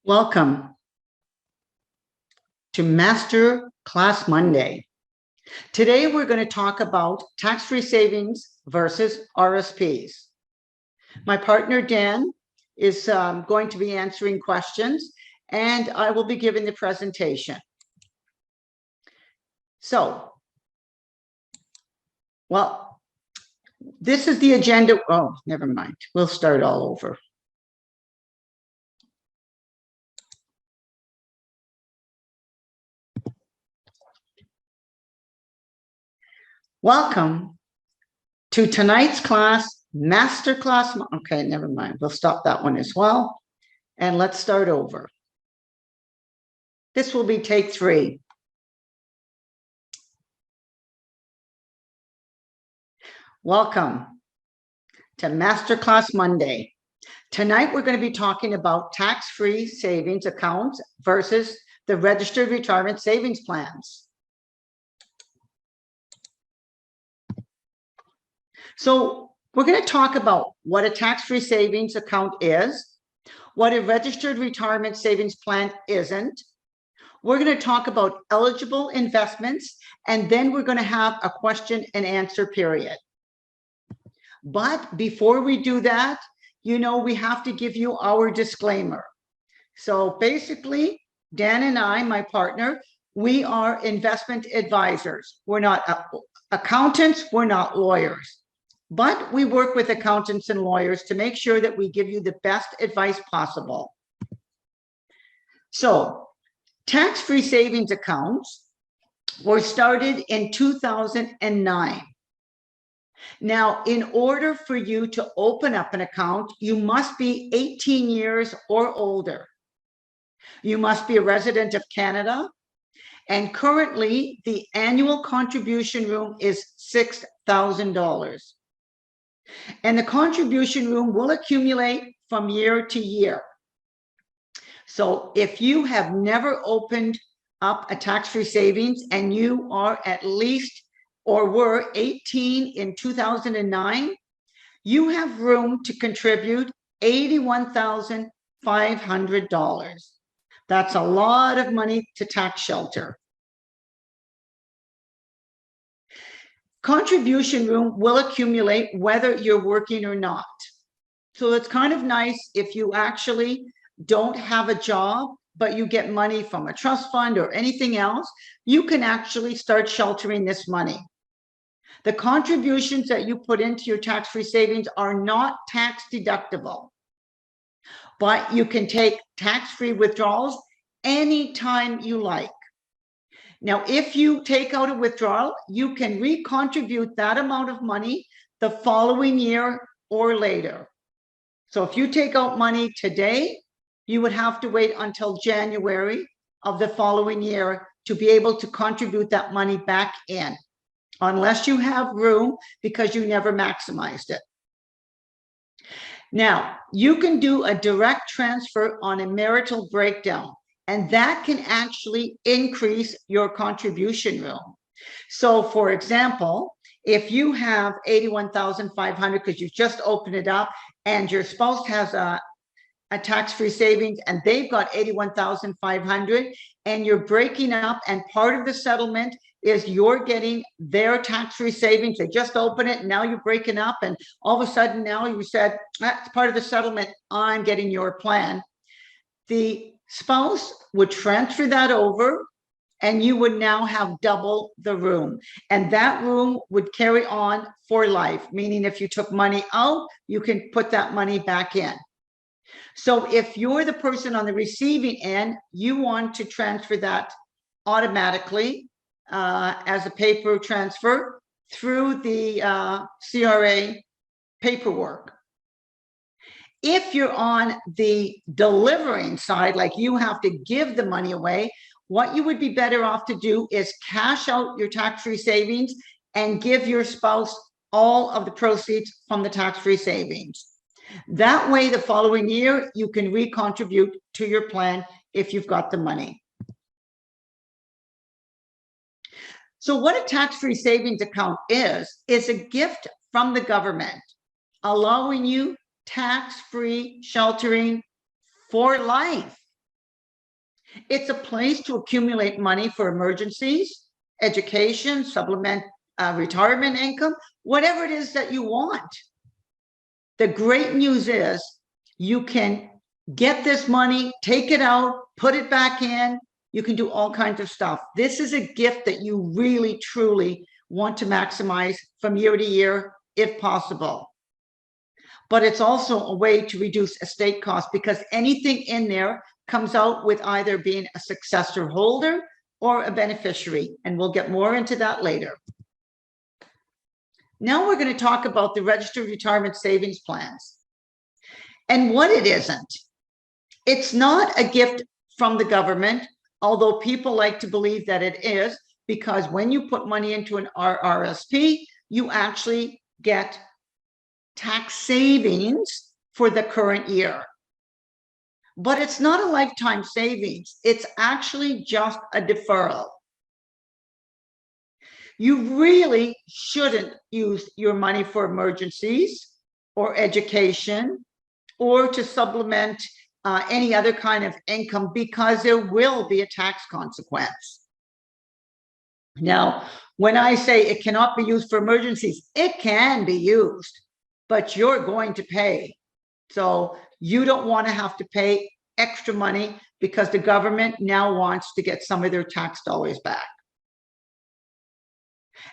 Welcome to Master Class Monday. Today we're going to talk about tax-free savings versus RSPs. My partner Dan is going to be answering questions, and I will be giving the presentation. So, well, this is the agenda. Oh, never mind. We'll start all over. Welcome to tonight's class, Master Class. Okay, never mind. We'll stop that one as well. And let's start over. This will be take 3. Welcome to Master Class Monday. Tonight, we're going to be talking about tax-free savings accounts versus the registered retirement savings plans. So we're going to talk about what a tax-free savings account is, what a registered retirement savings plan isn't. We're going to talk about eligible investments, and then we're going to have a question and answer period. But before we do that, we have to give you our disclaimer. So basically, Dan and I, my partner, we are investment advisors. We're not accountants, we're not lawyers. But we work with accountants and lawyers to make sure that we give you the best advice possible. So, tax-free savings accounts were started in 2009. Now, in order for you to open up an account, you must be 18 years or older. You must be a resident of Canada. And currently, the annual contribution room is $6,000. And the contribution room will accumulate from year to year. So if you have never opened up a tax-free savings and you are at least or were 18 in 2009, you have room to contribute $81,500. That's a lot of money to tax shelter. Contribution room will accumulate whether you're working or not. So it's kind of nice if you actually don't have a job, but you get money from a trust fund or anything else, you can actually start sheltering this money. The contributions that you put into your tax-free savings are not tax deductible, but you can take tax-free withdrawals anytime you like. Now, if you take out a withdrawal, you can recontribute that amount of money the following year or later. So if you take out money today, you would have to wait until January of the following year to be able to contribute that money back in, unless you have room because you never maximized it. Now, you can do a direct transfer on a marital breakdown, and that can actually increase your contribution room. So for example, if you have $81,500 because you just opened it up and your spouse has a tax-free savings and they've got $81,500 and you're breaking up, and part of the settlement is you're getting their tax-free savings. They just open it and now you're breaking up, and all of a sudden now you said, that's part of the settlement, I'm getting your plan. The spouse would transfer that over and you would now have double the room, and that room would carry on for life, meaning if you took money out, you can put that money back in. So if you're the person on the receiving end, you want to transfer that automatically as a paper transfer through the CRA paperwork. If you're on the delivering side, like you have to give the money away, what you would be better off to do is cash out your tax-free savings and give your spouse all of the proceeds from the tax-free savings. That way, the following year, you can recontribute to your plan if you've got the money. So what a tax-free savings account is a gift from the government, allowing you tax-free sheltering for life. It's a place to accumulate money for emergencies, education, supplement retirement income, whatever it is that you want. The great news is you can get this money, take it out, put it back in. You can do all kinds of stuff. This is a gift that you really, truly want to maximize from year to year, if possible. But it's also a way to reduce estate costs because anything in there comes out with either being a successor holder or a beneficiary. And we'll get more into that later. Now we're going to talk about the registered retirement savings plans and what it isn't. It's not a gift from the government, although people like to believe that it is, because when you put money into an Rrsp, you actually get tax savings for the current year. But it's not a lifetime savings. It's actually just a deferral. You really shouldn't use your money for emergencies or education or to supplement any other kind of income because there will be a tax consequence. Now, when I say it cannot be used for emergencies, it can be used, but you're going to pay. So you don't want to have to pay extra money because the government now wants to get some of their tax dollars back.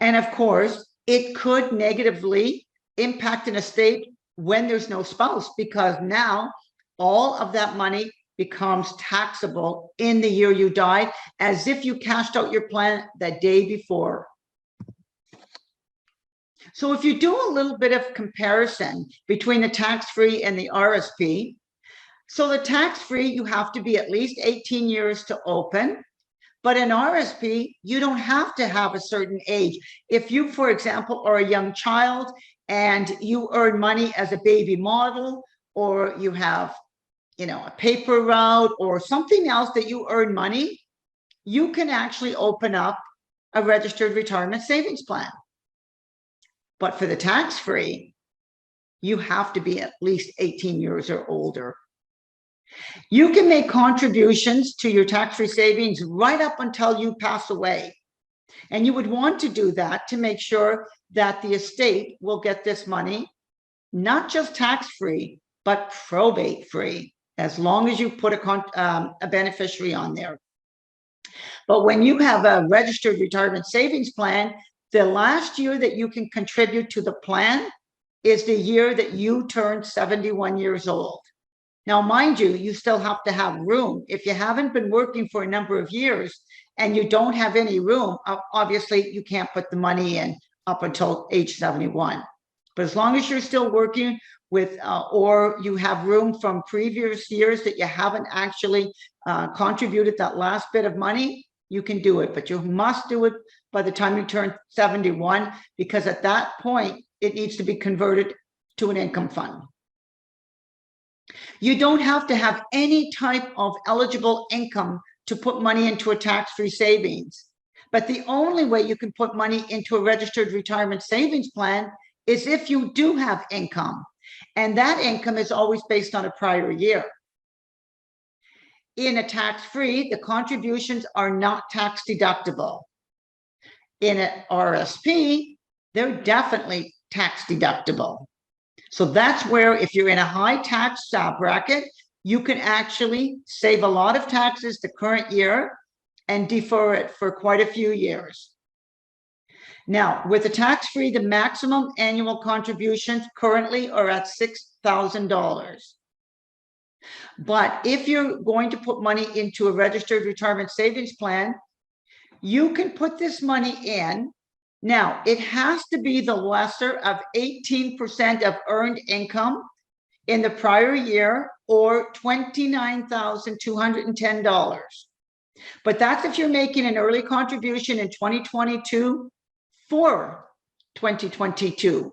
And of course, it could negatively impact an estate when there's no spouse, because now all of that money becomes taxable in the year you died, as if you cashed out your plan the day before. So if you do a little bit of comparison between the tax-free and the Rrsp, so the tax-free, you have to be at least 18 years to open. But in Rrsp, you don't have to have a certain age. If you, for example, are a young child and you earn money as a baby model, or you have, a paper route or something else that you earn money, you can actually open up a registered retirement savings plan. But for the tax-free, you have to be at least 18 years or older. You can make contributions to your tax-free savings right up until you pass away. And you would want to do that to make sure that the estate will get this money, not just tax-free, but probate-free, as long as you put a beneficiary on there. But when you have a registered retirement savings plan, the last year that you can contribute to the plan is the year that you turn 71 years old. Now, mind you, you still have to have room. If you haven't been working for a number of years and you don't have any room, obviously you can't put the money in up until age 71. But as long as you're still working with, or you have room from previous years that you haven't actually contributed that last bit of money, you can do it. But you must do it by the time you turn 71, because at that point, it needs to be converted to an income fund. You don't have to have any type of eligible income to put money into a tax-free savings. But the only way you can put money into a registered retirement savings plan is if you do have income. And that income is always based on a prior year. In a tax-free, the contributions are not tax deductible. In an Rrsp, they're definitely tax deductible. So that's where, if you're in a high tax bracket, you can actually save a lot of taxes the current year and defer it for quite a few years. Now, with the tax-free, the maximum annual contributions currently are at $6,000. But if you're going to put money into a registered retirement savings plan, you can put this money in. Now, it has to be the lesser of 18% of earned income in the prior year, or $29,210. But that's if you're making an early contribution in 2022 for 2022.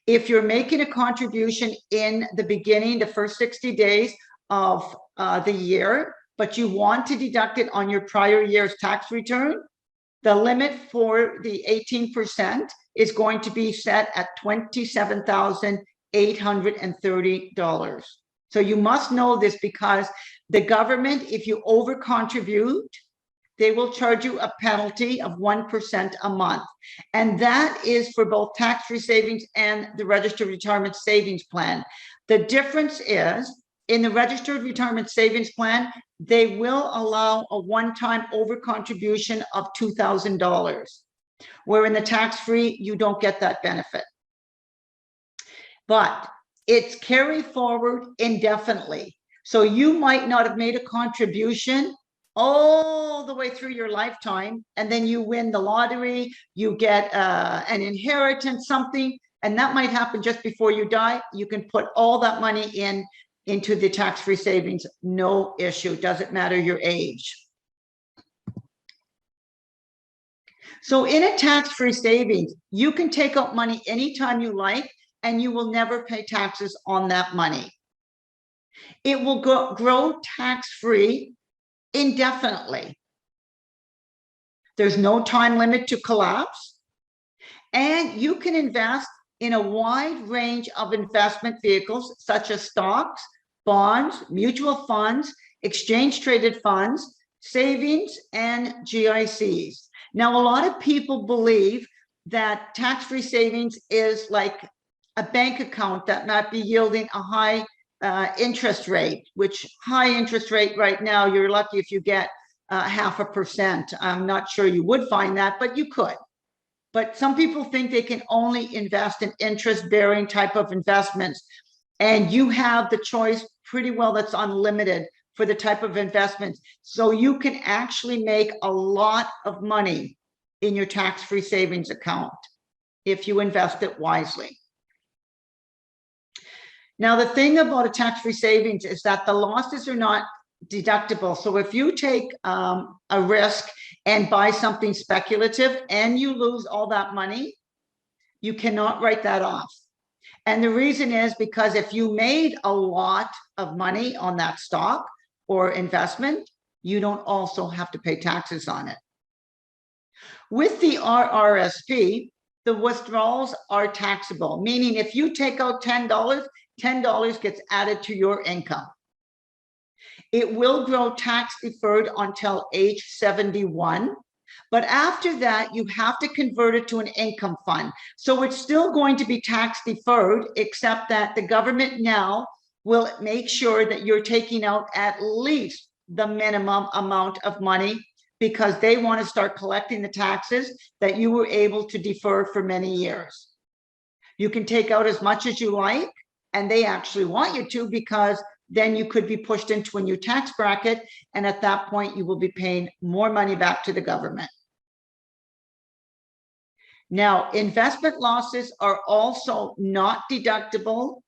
If you're making a contribution in the beginning, the first 60 days of the year, but you want to deduct it on your prior year's tax return, the limit for the 18% is going to be set at $27,830. So you must know this, because The government, if you over contribute, they will charge you a penalty of 1% a month. And that is for both tax-free savings and the registered retirement savings plan. The difference is in the registered retirement savings plan, they will allow a one-time over contribution of $2,000, where in the tax-free, you don't get that benefit. But it's carried forward indefinitely. So you might not have made a contribution all the way through your lifetime, and then you win the lottery, you get an inheritance, something, and that might happen just before you die. You can put all that money into the tax-free savings, no issue, doesn't matter your age. So in a tax-free savings, you can take out money anytime you like, and you will never pay taxes on that money. It will grow tax-free indefinitely. There's no time limit to collapse, and you can invest in a wide range of investment vehicles such as stocks, bonds, mutual funds, exchange traded funds, savings, and GICs. Now, a lot of people believe that tax-free savings is like a bank account that might be yielding a high interest rate, which high interest rate right now, you're lucky if you get 0.5%. I'm not sure you would find that, but you could. But some people think they can only invest in interest-bearing type of investments, and you have the choice pretty well that's unlimited for the type of investments. So you can actually make a lot of money in your tax-free savings account if you invest it wisely. Now, the thing about a tax-free savings is that the losses are not deductible. So if you take a risk and buy something speculative and you lose all that money, you cannot write that off. And the reason is because if you made a lot of money on that stock or investment, you don't also have to pay taxes on it. With the Rrsp, the withdrawals are taxable, meaning if you take out $10, $10 gets added to your income. It will grow tax deferred until age 71. But after that, you have to convert it to an income fund. So it's still going to be tax deferred, except that the government now will make sure that you're taking out at least the minimum amount of money, because they want to start collecting the taxes that you were able to defer for many years. You can take out as much as you like, and they actually want you to, because then you could be pushed into a new tax bracket, and at that point you will be paying more money back to the government. Now, investment losses are also not deductible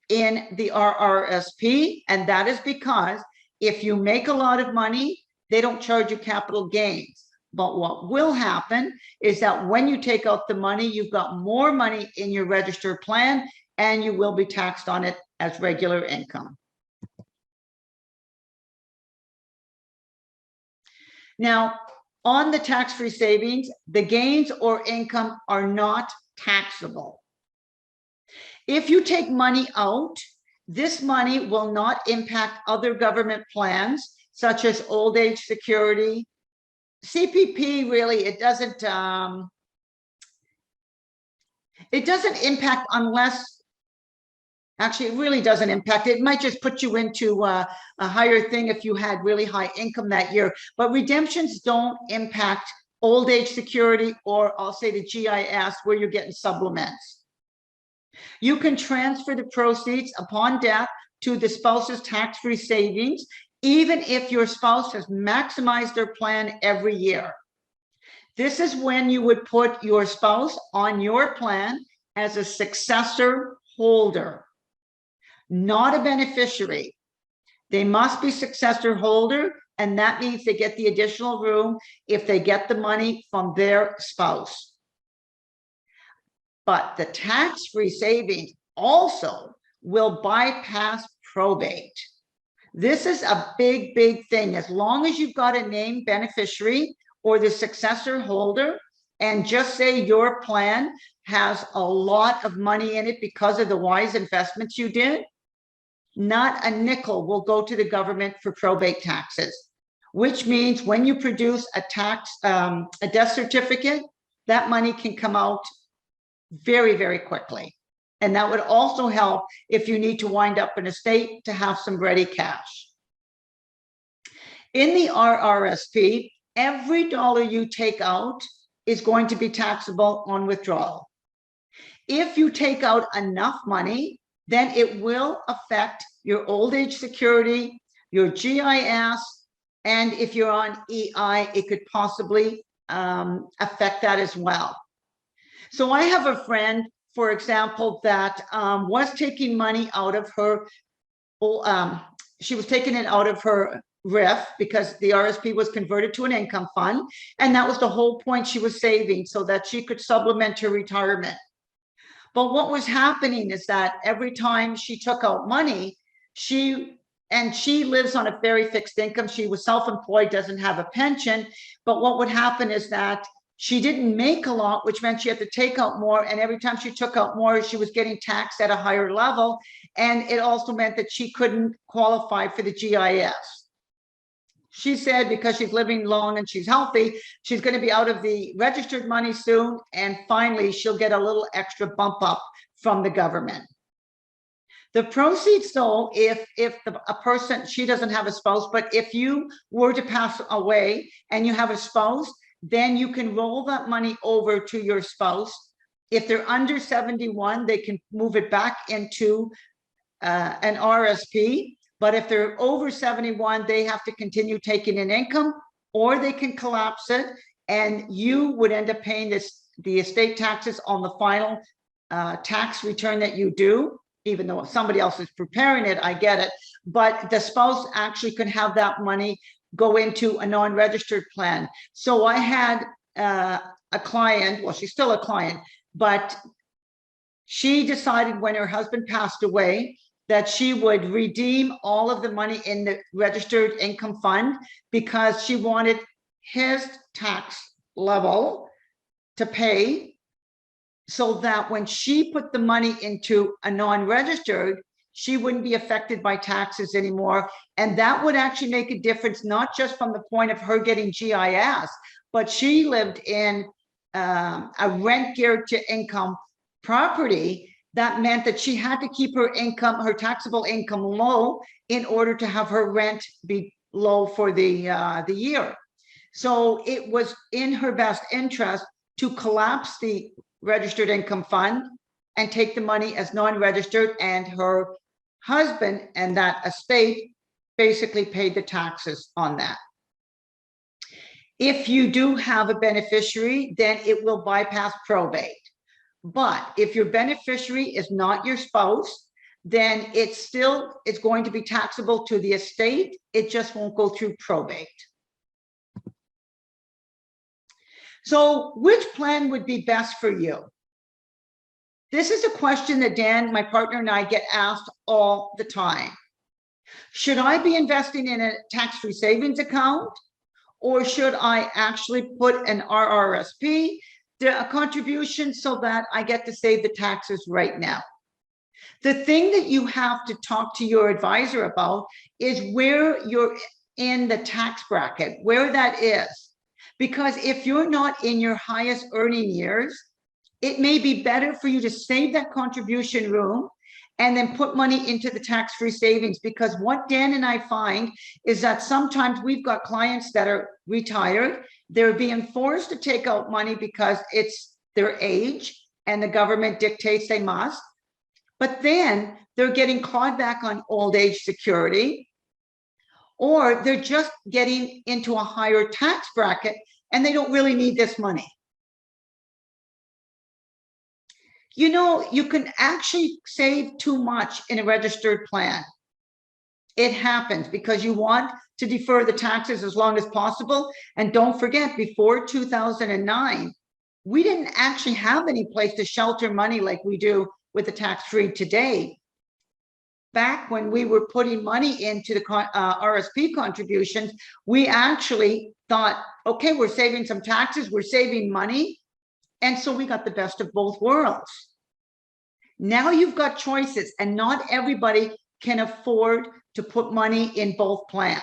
in the Rrsp, and that is because if you make a lot of money, they don't charge you capital gains. But what will happen is that when you take out the money, you've got more money in your registered plan, and you will be taxed on it as regular income. Now, on the tax-free savings, the gains or income are not taxable. If you take money out, this money will not impact other government plans, such as old age security. CPP, really, it doesn't impact unless, actually, it really doesn't impact. It might just put you into a higher thing if you had really high income that year. But redemptions don't impact old age security, or I'll say the GIS, where you're getting supplements. You can transfer the proceeds upon death to the spouse's tax-free savings, even if your spouse has maximized their plan every year. This is when you would put your spouse on your plan as a successor holder, not a beneficiary. They must be successor holder, and that means they get the additional room if they get the money from their spouse. But the tax-free savings also will bypass probate. This is a big, big thing. As long as you've got a named beneficiary or the successor holder, and just say your plan has a lot of money in it because of the wise investments you did, not a nickel will go to the government for probate taxes, which means when you produce a death certificate, that money can come out very, very quickly. And that would also help if you need to wind up an estate to have some ready cash. In the Rrsp, every dollar you take out is going to be taxable on withdrawal. If you take out enough money, then it will affect your old age security, your GIS, and if you're on EI, it could possibly affect that as well. So I have a friend, for example, that was taking money out of her, she was taking it out of her RRIF because the Rrsp was converted to an income fund. And that was the whole point, she was saving so that she could supplement her retirement. But what was happening is that every time she took out money, she lives on a very fixed income. She was self-employed, doesn't have a pension. But what would happen is that she didn't make a lot, which meant she had to take out more. And every time she took out more, she was getting taxed at a higher level. And it also meant that she couldn't qualify for the GIS. She said because she's living long and she's healthy, she's going to be out of the registered money soon. And finally, she'll get a little extra bump up from the government. The proceeds, though, if a person, she doesn't have a spouse, but if you were to pass away and you have a spouse, then you can roll that money over to your spouse. If they're under 71, they can move it back into an Rrsp. But if they're over 71, they have to continue taking an income, or they can collapse it, and you would end up paying the estate taxes on the final tax return that you do. Even though somebody else is preparing it, I get it. But the spouse actually could have that money go into a non-registered plan. So I had a client, well, she's still a client, but she decided when her husband passed away that she would redeem all of the money in the registered income fund because she wanted his tax level to pay, so that when she put the money into a non-registered, she wouldn't be affected by taxes anymore. And that would actually make a difference, not just from the point of her getting GIS, but she lived in a rent geared to income property. That meant that she had to keep her income, her taxable income, low in order to have her rent be low for the year. So it was in her best interest to collapse the registered income fund and take the money as non-registered, and her husband and that estate basically paid the taxes on that. If you do have a beneficiary, then it will bypass probate. But if your beneficiary is not your spouse, then it's going to be taxable to the estate. It just won't go through probate. So which plan would be best for you? This is a question that Dan, my partner, and I get asked all the time. Should I be investing in a tax-free savings account, or should I actually put an Rrsp, a contribution, so that I get to save the taxes right now? The thing that you have to talk to your advisor about is where you're in the tax bracket, where that is. Because if you're not in your highest earning years, it may be better for you to save that contribution room and then put money into the tax-free savings. Because what Dan and I find is that sometimes we've got clients that are retired, they're being forced to take out money because it's their age and the government dictates they must, but then they're getting clawed back on old age security, or they're just getting into a higher tax bracket and they don't really need this money. You know, you can actually save too much in a registered plan. It happens because you want to defer the taxes as long as possible. And don't forget, before 2009, we didn't actually have any place to shelter money like we do with the tax-free today. Back when we were putting money into the Rrsp contributions, we actually thought, okay, we're saving some taxes, we're saving money. And so we got the best of both worlds. Now you've got choices, and not everybody can afford to put money in both plans.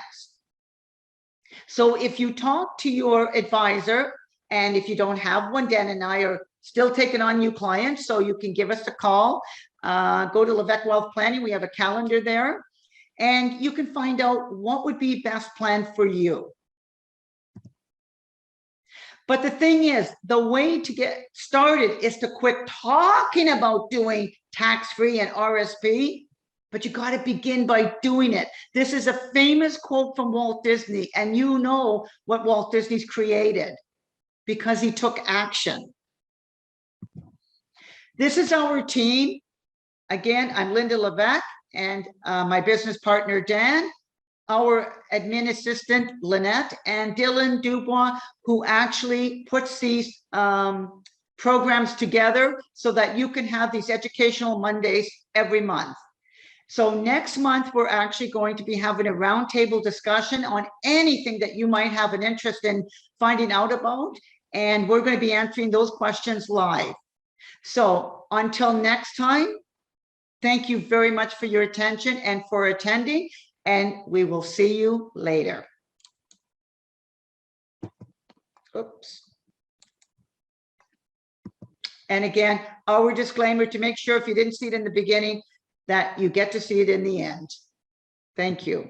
So if you talk to your advisor, and if you don't have one, Dan and I are still taking on new clients, so you can give us a call. Go to Levesque Wealth Planning. We have a calendar there, and you can find out what would be best plan for you. But the thing is, the way to get started is to quit talking about doing tax-free and RSP, but you got to begin by doing it. This is a famous quote from Walt Disney, and you know what Walt Disney's created because he took action. This is our team. Again, I'm Linda Levesque and my business partner, Dan, our admin assistant, Lynette, and Dylan Dubois, who actually puts these programs together so that you can have these educational Mondays every month. So next month, we're actually going to be having a roundtable discussion on anything that you might have an interest in finding out about. And we're going to be answering those questions live. So until next time, thank you very much for your attention and for attending, and we will see you later. Oops. And again, our disclaimer to make sure if you didn't see it in the beginning, that you get to see it in the end. Thank you.